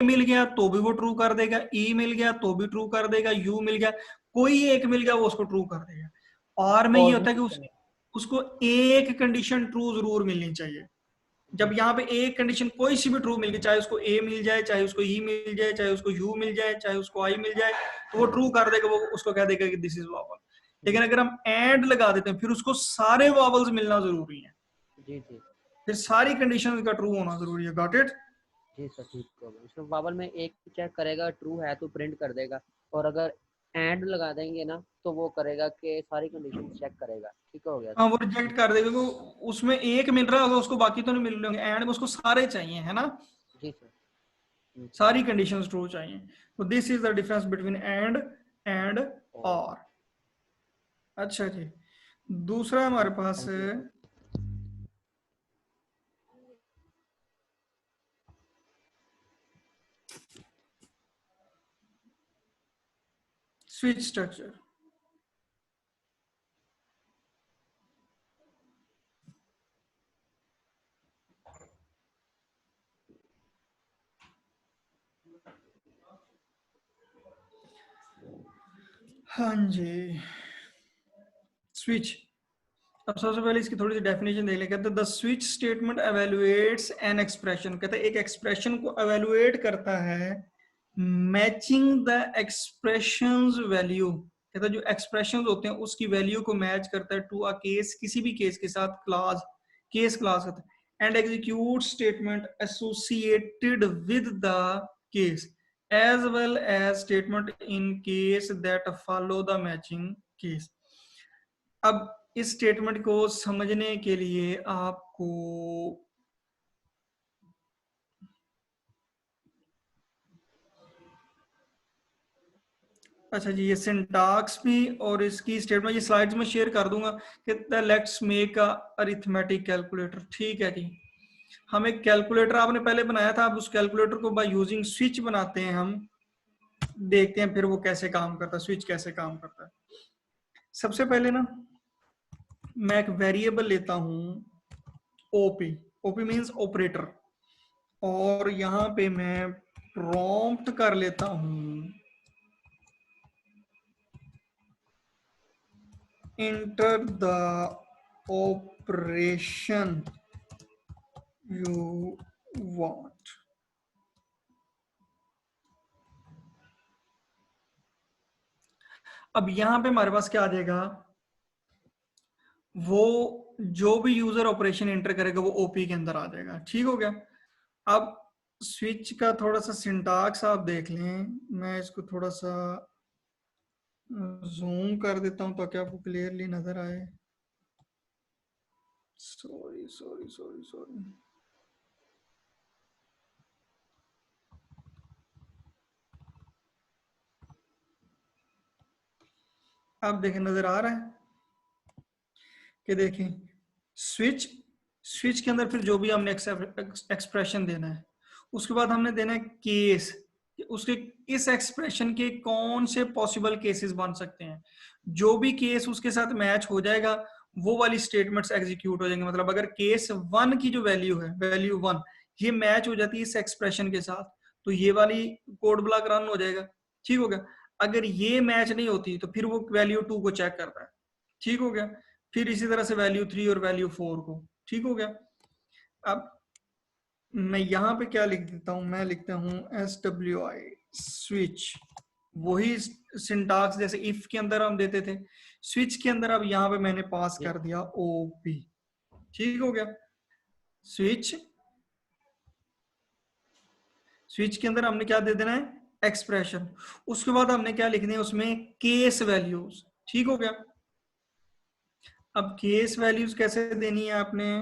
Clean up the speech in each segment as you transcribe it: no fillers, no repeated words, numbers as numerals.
मिल गया तो भी वो ट्रू कर देगा, ई मिल गया तो भी ट्रू कर देगा, यू मिल गया, कोई एक मिल गया वो उसको ट्रू कर देगा। और में ये और होता है कि उसको एक कंडीशन ट्रू जरूर मिलनी चाहिए। जब यहाँ पे एक कंडीशन कोई सी भी ट्रू मिल गई, चाहे उसको ए मिल जाए, चाहे उसको ई मिल जाए, चाहे उसको यू मिल जाए, चाहे उसको आई मिल जाए, तो वो ट्रू कर देगा, वो उसको कह देगा कि दिस इज वावल। लेकिन अगर हम एंड लगा देते हैं फिर उसको सारे वावल्स मिलना जरूरी है, जी जी फिर सारी कंडीशन का ट्रू होना जरूरी है। Got it? जी सर, ठीक हो गया। उसमें वावल में एक चेक करेगा, ट्रू है तो प्रिंट कर देगा, और अगर एंड लगा देंगे ना तो वो करेगा कि सारी कंडीशन चेक करेगा। ठीक हो गया हाँ, सर। वो रिजेक्ट कर देगा, वो उसमें एक मिल रहा होगा उसको, बाकी तो नहीं मिल रहे होंगे, एंड में उसको सारे चाहिए, है ना, जी सर। सारी कंडीशंस ट्रू चाहिए। तो this is the difference between and और और। अच्छा जी, दूसरा हमारे पास thank you sir. Switch structure. हाँ जी, स्विच। अब सबसे पहले इसकी थोड़ी सी डेफिनेशन देख ले। कहते हैं the switch statement evaluates an expression, कहते हैं एक एक्सप्रेशन को एवेलुएट करता है मैचिंग द एक्सप्रेशंस वैल्यू। कहता है जो एक्सप्रेशंस होते हैं उसकी वैल्यू को मैच करता है टू अ केस, किसी भी केस के साथ, क्लास, केस क्लास होता है, and execute statement associated with the case as well as statement in case that follow the matching case. अब इस स्टेटमेंट को समझने के लिए आपको, अच्छा जी, ये सिंटैक्स भी और इसकी स्टेटमेंट ये स्लाइड्स में शेयर कर दूंगा कि let's make a arithmetic calculator. ठीक है जी, हम एक कैलकुलेटर आपने पहले बनाया था, अब उस कैलकुलेटर को बाय यूजिंग स्विच बनाते हैं हम, देखते हैं फिर वो कैसे काम करता है, स्विच कैसे काम करता है। सबसे पहले ना मैं एक वेरिएबल लेता हूं ओपी, ओपी मींस ऑपरेटर, और यहाँ पे मैं प्रॉम्प्ट कर लेता हूं enter the operation you want। अब यहां पे हमारे पास क्या आ जाएगा, वो जो भी यूजर ऑपरेशन एंटर करेगा वो ओपी के अंदर आ जाएगा। ठीक हो गया। अब स्विच का थोड़ा सा सिंटैक्स आप देख लें, मैं इसको थोड़ा सा जूम कर देता हूं ताकि आपको क्लियरली नजर आए। सॉरी सॉरी सॉरी सॉरी, आप देखें नजर आ रहा है कि देखें स्विच, स्विच के अंदर फिर जो भी हमने एक्सप्रेशन देना है, उसके बाद हमने देना है केस, उसके इस एक्सप्रेशन के कौन से पॉसिबल केसेस बन सकते हैं, जो भी केस उसके साथ मैच हो जाएगा वो वाली स्टेटमेंट्स एग्जीक्यूट हो जाएंगे। मतलब अगर केस 1 की जो वैल्यू है, वैल्यू 1 ये मैच हो जाती है इस एक्सप्रेशन के साथ, तो ये वाली कोड ब्लॉक रन हो जाएगा। ठीक हो गया। अगर ये मैच नहीं होती तो फिर वो वैल्यू 2 को चेक करता है। ठीक हो गया। फिर इसी तरह से वैल्यू 3 और वैल्यू 4 को। ठीक हो गया। अब मैं यहां पे क्या लिख देता हूं, मैं लिखता हूं SWI स्विच, वही सिंटैक्स जैसे इफ के अंदर हम देते थे, स्विच के अंदर अब यहां पे मैंने पास कर दिया ओपी। ठीक हो गया। स्विच, स्विच के अंदर हमने क्या दे देना है, एक्सप्रेशन, उसके बाद हमने क्या लिखने है उसमें केस वैल्यूज। ठीक हो गया। अब केस वैल्यूज कैसे देनी है आपने,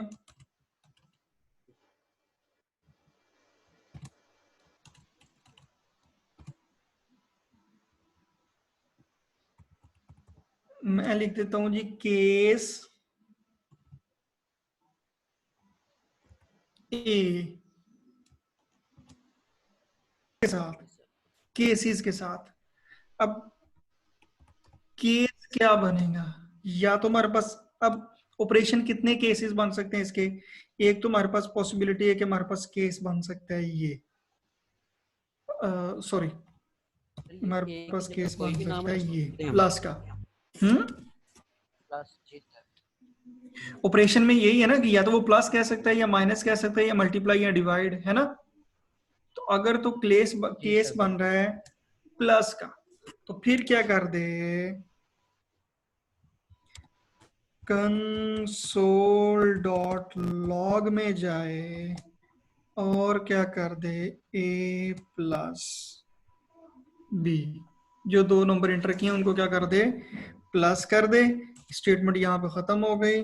मैं लिख देता हूं जी केस ए के साथ, केसेस के साथ। अब केस क्या बनेगा, या तो हमारे पास अब ऑपरेशन कितने केसेस बन सकते हैं इसके, एक तो हमारे पास पॉसिबिलिटी है कि हमारे पास केस बन सकता है ये, सॉरी, हमारे ए पास की जगह केस कोई बन भी नाम सकता है रख ये सकते हैं हम। प्लस का। प्लस जी सर। ऑपरेशन में यही है ना कि या तो वो प्लस कह सकता है या माइनस कह सकता है या मल्टीप्लाई या डिवाइड, है ना। तो अगर तो जी केस सर बन रहा है प्लस का, तो फिर क्या कर दे, कंसोल डॉट लॉग में जाए और क्या कर दे, ए प्लस बी, जो दो नंबर इंटर किए उनको क्या कर दे, प्लस कर दे। स्टेटमेंट यहां पे खत्म हो गई।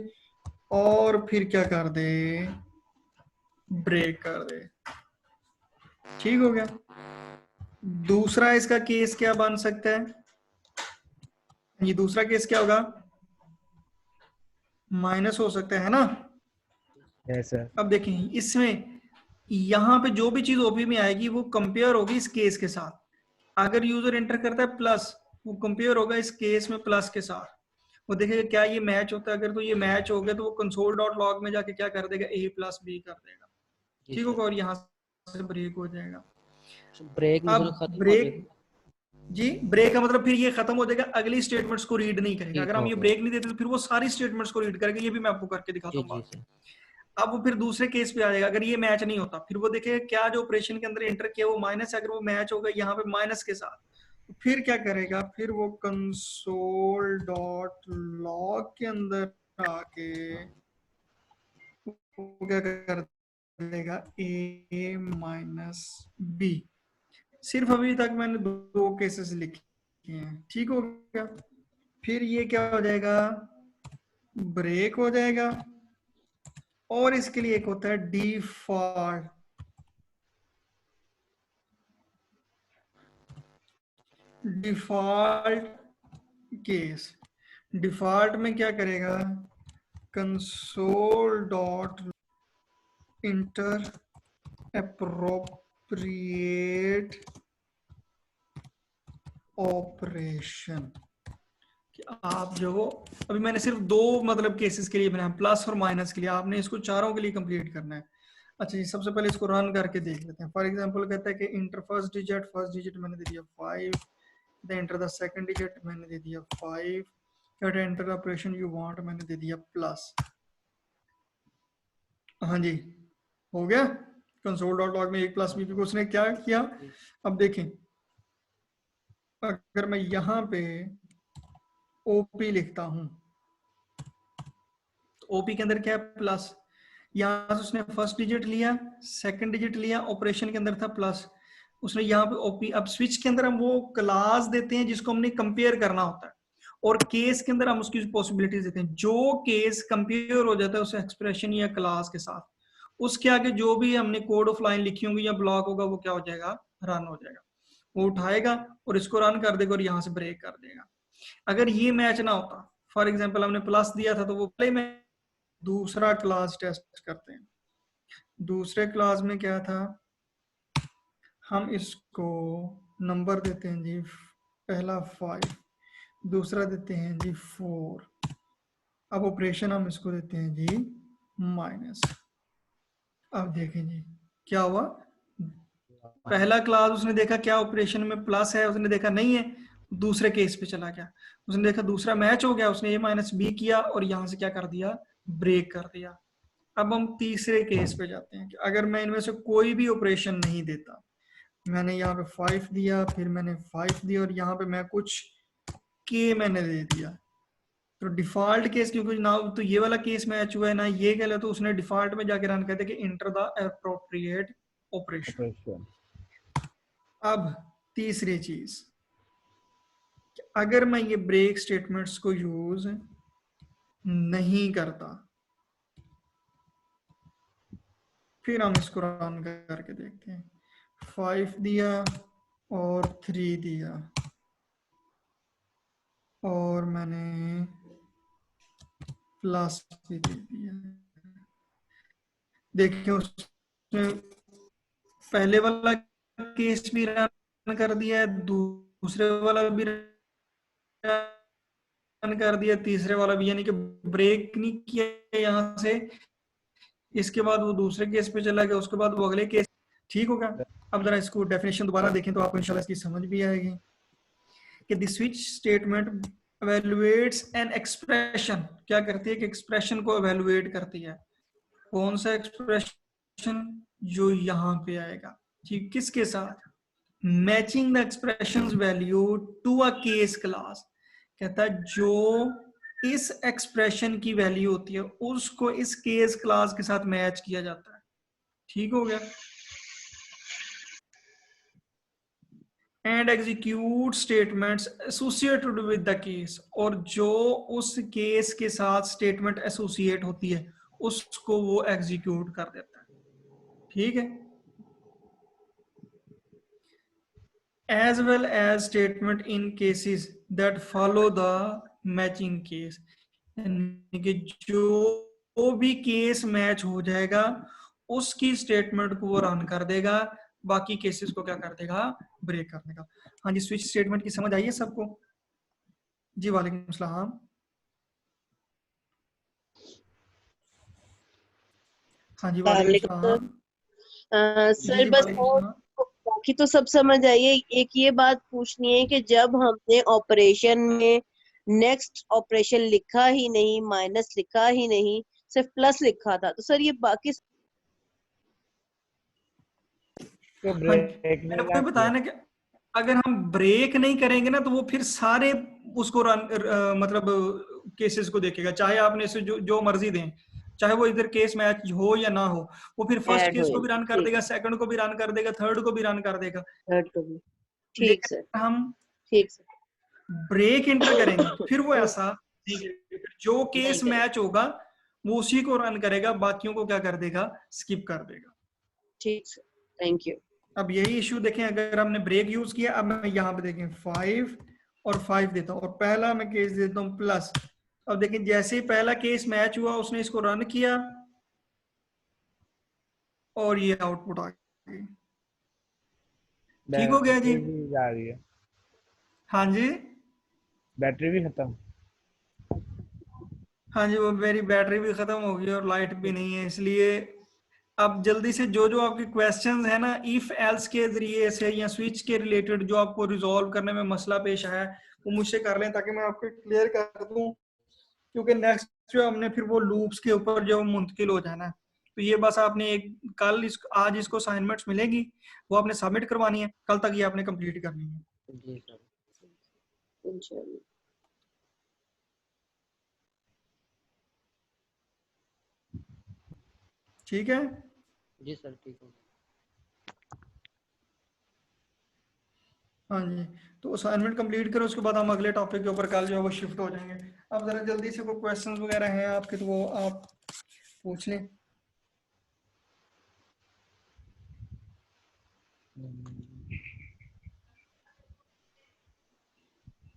और फिर क्या कर दे, ब्रेक कर दे। ठीक हो गया। दूसरा इसका केस क्या बन सकता है, ये दूसरा केस क्या होगा, माइनस हो सकता है ना। Yes sir. अब देखें इसमें, यहां पे जो भी चीज ओपी में आएगी वो कंपेयर होगी इस केस के साथ। अगर यूजर एंटर करता है प्लस, वो कंपेयर होगा इस केस में प्लस के साथ। वो देखेगा क्या ये मैच होता है, अगर तो ये मैच हो गया तो वो कंसोल डॉट लॉग में जाके क्या कर देगा, ए प्लस बी कर देगा। जी ठीक सर। होगा, और यहाँ से ब्रेक हो जाएगा। ब्रेक अब मतलब खत्म हो ब्रेक, जाएगी। जी ब्रेक का मतलब फिर ये खत्म हो जाएगा, अगली स्टेटमेंट्स को रीड नहीं करेगा। ठीक अगर हम हो ये गया। ब्रेक नहीं देते तो फिर वो सारी स्टेटमेंट्स को रीड करेगा। ये भी मैं आपको करके दिखाता जी हूँ जी बाद में। सर। अब वो फिर दूसरे केस पे आ जाएगा, अगर ये मैच नहीं होता फिर वो देखेगा क्या जो ऑपरेशन के अंदर एंटर किया वो माइनस है, अगर वो मैच होगा यहाँ पे माइनस के साथ, तो फिर क्या करेगा, फिर वो कंसोल डॉट लॉग के अंदर आके वो क्या कर देगा, ए माइनस बी। सिर्फ अभी तक मैंने दो केसेस लिखे हैं। ठीक हो गया। फिर ये क्या हो जाएगा, ब्रेक हो जाएगा। और इसके लिए एक होता है डिफॉल्ट। डिफॉल्ट केस, डिफॉल्ट में क्या करेगा, console dot inter appropriate operation. आप जो, अभी मैंने सिर्फ दो मतलब केसेस के लिए बनाया, प्लस और माइनस के लिए, आपने इसको चारों के लिए कंप्लीट करना है। अच्छा जी, सबसे पहले इसको रन करके देख लेते हैं। फॉर एग्जांपल कहता है कि इंटर फर्स्ट डिजिट मैंने दे दिया 5, the enter the second digit मैंने दे दिया 5, क्या enter the operation you want मैंने दे दिया प्लस। हाँ जी, हो गया। कंसोल डॉट लॉग में एक प्लस बी, उसने क्या किया। अब देखें, अगर मैं यहाँ पे ओपी लिखता हूँ तो ओपी के अंदर क्या है, प्लस। यहाँ से उसने फर्स्ट डिजिट लिया, सेकंड डिजिट लिया, ऑपरेशन के अंदर था प्लस, उसने यहाँ पे ओपी। अब स्विच के अंदर हम वो क्लास देते हैं जिसको हमने कंपेयर करना होता है, और केस के अंदर हम उसकी पॉसिबिलिटीज देते हैं। जो केस कंपेयर हो जाता है उस एक्सप्रेशन या क्लास के साथ, उसके आगे जो भी हमने कोड ऑफ लाइन लिखी होंगी या ब्लॉक होगा वो क्या हो जाएगा, रन हो जाएगा। वो उठाएगा और इसको रन कर देगा और यहाँ से ब्रेक कर देगा। अगर ये मैच ना होता, फॉर एग्जाम्पल हमने प्लस दिया था तो वो पहले में, दूसरा क्लास टेस्ट करते हैं। दूसरे क्लास में क्या था, हम इसको नंबर देते हैं जी, पहला 5, दूसरा देते हैं जी 4। अब ऑपरेशन हम इसको देते हैं जी माइनस। अब देखें जी क्या हुआ, पहला क्लास उसने देखा क्या ऑपरेशन में प्लस है, उसने देखा नहीं है, दूसरे केस पे चला गया, उसने देखा दूसरा मैच हो गया, उसने ए माइनस बी किया और यहां से क्या कर दिया, ब्रेक कर दिया। अब हम तीसरे केस पे जाते हैं कि अगर मैं इनमें से कोई भी ऑपरेशन नहीं देता, मैंने यहाँ पे 5 दिया, फिर मैंने 5 दिया और यहाँ पे मैं कुछ के मैंने दे दिया, तो डिफॉल्ट केस, क्योंकि ना तो ये वाला केस मैच हुआ है ना ये गलत, तो उसने डिफॉल्ट में जाके रन कहते कि इंटर द एप्रोप्रिएट ऑपरेशन। अब तीसरी चीज, अगर मैं ये ब्रेक स्टेटमेंट्स को यूज नहीं करता, फिर हम इसको रन करके देखते हैं। 5 दिया और 3 दिया और मैंने प्लस भी दे दिया। देखिए उसने पहले वाला केस भी रन कर दिया है, दूसरे वाला भी रन कर दिया, तीसरे वाला भी, यानी कि ब्रेक नहीं किया यहाँ से। इसके बाद वो दूसरे केस पे चला गया, उसके बाद वो अगले केस। ठीक होगा। अब जरा इसको डेफिनेशन दोबारा देखें तो आपको इंशाल्लाह इसकी समझ भी आएगी कि the switch statement evaluates an expression, क्या करती है कि एक्सप्रेशन को evaluate करती है। कौन सा एक्सप्रेशन? जो यहाँ पे आएगा, ठीक, किसके साथ? Matching the expression value to a case class, कहता है जो इस एक्सप्रेशन की वैल्यू होती है उसको इस केस क्लास के साथ मैच किया जाता है। ठीक हो गया। And execute statements associated with the case, और जो उस केस के साथ स्टेटमेंट एसोसिएट होती है उसको वो एग्जीक्यूट कर देता है। ठीक है। as well as statement in cases that follow the matching case, यानी कि जो भी केस मैच हो जाएगा उसकी स्टेटमेंट को वो रन कर देगा, बाकी केसेस को क्या कर देगा? ब्रेक कर देगा। हाँ जी, स्विच स्टेटमेंट की समझ आई है सबको? जी वालेकुम सलाम। हाँ जी वालेकुम सलाम। जी सर जी बस वालेकुम और सलाम। बाकी तो सब समझ आई है। एक ये बात पूछनी है कि जब हमने ऑपरेशन में नेक्स्ट ऑपरेशन लिखा ही नहीं, माइनस लिखा ही नहीं, सिर्फ प्लस लिखा था, तो सर ये बाकी तो हाँ, ब्रेक मैंने ने क्या वही बताया किया? ना कि अगर हम ब्रेक नहीं करेंगे ना तो वो फिर सारे उसको मतलब केसेस को देखेगा, चाहे आपने इसे जो मर्जी दें, चाहे वो इधर केस मैच हो या ना हो, वो फिर फर्स्ट ऐड केस को होएगी। भी रन कर ठीक, देगा, सेकंड को भी रन कर देगा, थर्ड को भी रन कर देगा। थर्ड को भी। ठीक सर, लेकिन हम ठीक सर। ब्रेक इंटर करेंगे फिर वो ऐसा नहीं करेगा। फिर जो नहीं केस करें। मैच होगा वो उसी को रन करेगा, बाकियों को क्या कर देगा? स्किप कर देगा। ठीक सर, थैंक यू। अब यही इश्यू देखें, अगर हमने ब्रेक यूज किया, अब मैं यहाँ पे देखें 5 और 5 देता हूँ और पहला मैं केस देता हूँ प्लस। अब देखें जैसे ही पहला केस मैच हुआ उसने इसको रन किया और ये आउटपुट आ गई। ठीक हो गया जी? बैटरी भी जा रही है। हाँ जी, बैटरी भी खत्म। हाँ जी, वो मेरी बैटरी भी खत्म हो गई और लाइट भी नहीं है, इसलिए अब जल्दी से जो जो आपके क्वेश्चंस है ना इफ एल्स के जरिए से या स्विच के रिलेटेड जो आपको रिजॉल्व करने में मसला पेश आया है वो मुझसे कर लें ताकि मैं आपको क्लियर कर दूं, क्योंकि नेक्स्ट जो हमने फिर वो लूप्स के ऊपर जो मुंतकिल हो जाना है। तो ये बस आपने आज इसको असाइनमेंट्स मिलेगी, वो आपने सबमिट करवानी है, कल तक ये आपने कंप्लीट करनी है। जी सर। इंशाल्लाह। ठीक है। जी सर, ठीक है। हाँ जी, तो असाइनमेंट कंप्लीट करो, उसके बाद हम अगले टॉपिक के ऊपर कल जो है वो शिफ्ट हो जाएंगे। अब जरा जल्दी से कोई क्वेश्चंस वगैरह हैं आपके तो वो आप पूछ लें। हम्म।